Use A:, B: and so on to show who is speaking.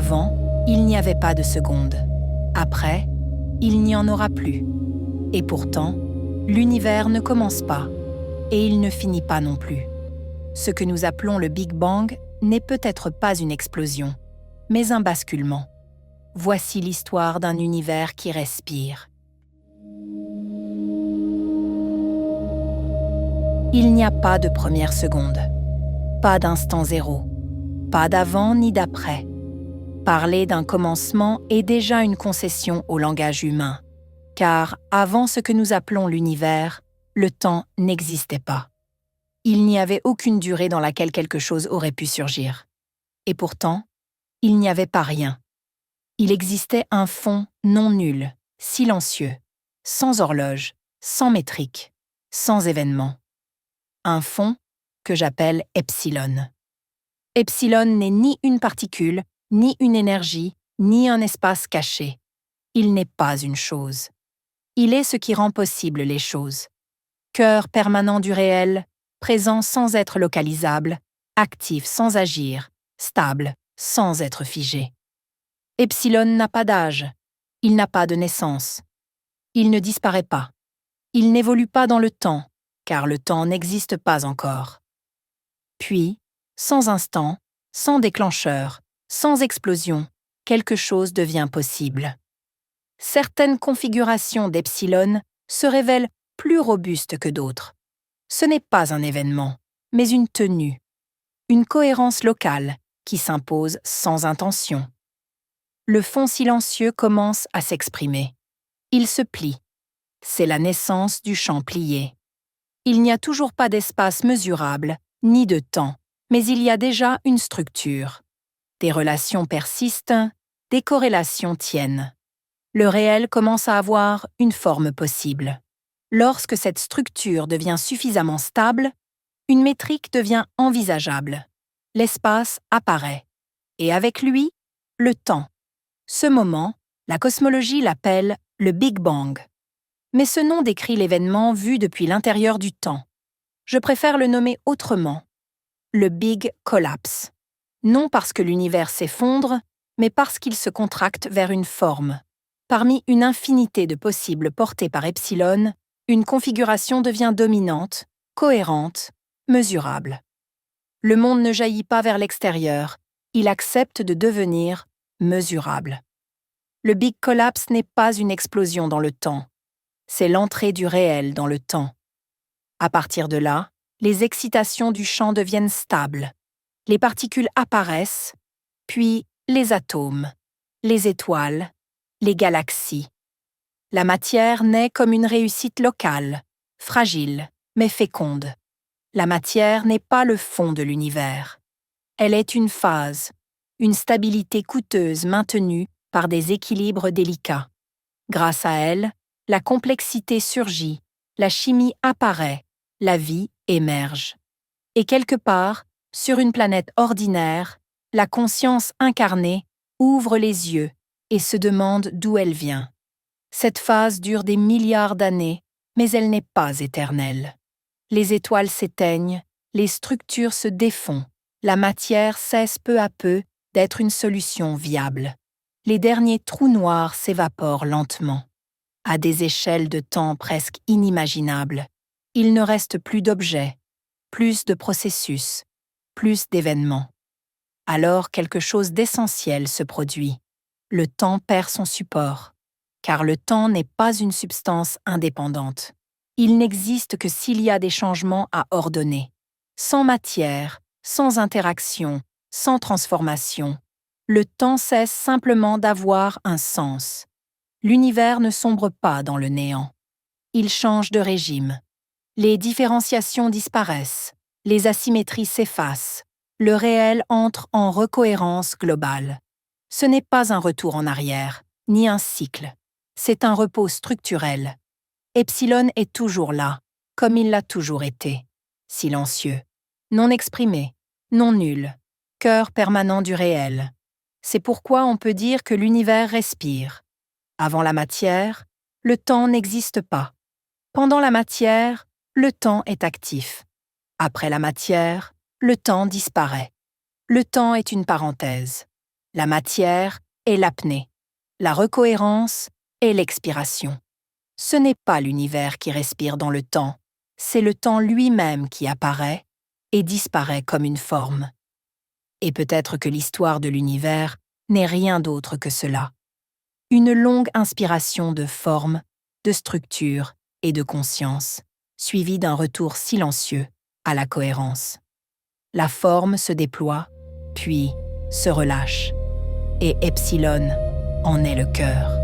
A: Avant, il n'y avait pas de seconde. Après, il n'y en aura plus. Et pourtant, l'univers ne commence pas, et il ne finit pas non plus. Ce que nous appelons le Big Bang n'est peut-être pas une explosion, mais un basculement. Voici l'histoire d'un univers qui respire. Il n'y a pas de première seconde, pas d'instant zéro, pas d'avant ni d'après. Parler d'un commencement est déjà une concession au langage humain, car avant ce que nous appelons l'univers, le temps n'existait pas. Il n'y avait aucune durée dans laquelle quelque chose aurait pu surgir. Et pourtant, il n'y avait pas rien. Il existait un fond non nul, silencieux, sans horloge, sans métrique, sans événement. Un fond que j'appelle epsilon. Epsilon n'est ni une particule, ni une énergie, ni un espace caché. Il n'est pas une chose. Il est ce qui rend possible les choses. Cœur permanent du réel, présent sans être localisable, actif sans agir, stable sans être figé. Epsilon n'a pas d'âge, il n'a pas de naissance. Il ne disparaît pas. Il n'évolue pas dans le temps, car le temps n'existe pas encore. Puis, sans instant, sans déclencheur, sans explosion, quelque chose devient possible. Certaines configurations d'epsilon se révèlent plus robustes que d'autres. Ce n'est pas un événement, mais une tenue, une cohérence locale qui s'impose sans intention. Le fond silencieux commence à s'exprimer. Il se plie. C'est la naissance du champ plié. Il n'y a toujours pas d'espace mesurable, ni de temps, mais il y a déjà une structure. Des relations persistent, des corrélations tiennent. Le réel commence à avoir une forme possible. Lorsque cette structure devient suffisamment stable, une métrique devient envisageable. L'espace apparaît. Et avec lui, le temps. Ce moment, la cosmologie l'appelle le Big Bang. Mais ce nom décrit l'événement vu depuis l'intérieur du temps. Je préfère le nommer autrement. Le Big Collapse. Non parce que l'univers s'effondre, mais parce qu'il se contracte vers une forme. Parmi une infinité de possibles portées par epsilon, une configuration devient dominante, cohérente, mesurable. Le monde ne jaillit pas vers l'extérieur, il accepte de devenir mesurable. Le Big Collapse n'est pas une explosion dans le temps, c'est l'entrée du réel dans le temps. À partir de là, les excitations du champ deviennent stables. Les particules apparaissent, puis les atomes, les étoiles, les galaxies. La matière naît comme une réussite locale, fragile, mais féconde. La matière n'est pas le fond de l'univers. Elle est une phase, une stabilité coûteuse maintenue par des équilibres délicats. Grâce à elle, la complexité surgit, la chimie apparaît, la vie émerge. Et quelque part, sur une planète ordinaire, la conscience incarnée ouvre les yeux et se demande d'où elle vient. Cette phase dure des milliards d'années, mais elle n'est pas éternelle. Les étoiles s'éteignent, les structures se défont, la matière cesse peu à peu d'être une solution viable. Les derniers trous noirs s'évaporent lentement. À des échelles de temps presque inimaginables, il ne reste plus d'objets, plus de processus, plus d'événements. Alors quelque chose d'essentiel se produit. Le temps perd son support, car le temps n'est pas une substance indépendante. Il n'existe que s'il y a des changements à ordonner. Sans matière, sans interaction, sans transformation, le temps cesse simplement d'avoir un sens. L'univers ne sombre pas dans le néant. Il change de régime. Les différenciations disparaissent, les asymétries s'effacent, le réel entre en recohérence globale. Ce n'est pas un retour en arrière, ni un cycle. C'est un repos structurel. Epsilon est toujours là, comme il l'a toujours été. Silencieux, non exprimé, non nul, cœur permanent du réel. C'est pourquoi on peut dire que l'univers respire. Avant la matière, le temps n'existe pas. Pendant la matière, le temps est actif. Après la matière, le temps disparaît. Le temps est une parenthèse. la matière et l'apnée, la recohérence et l'expiration. Ce n'est pas l'univers qui respire dans le temps, c'est le temps lui-même qui apparaît et disparaît comme une forme. Et peut-être que l'histoire de l'univers n'est rien d'autre que cela. Une longue inspiration de forme, de structure et de conscience, suivie d'un retour silencieux à la cohérence. La forme se déploie, puis se relâche, et Epsilon en est le cœur.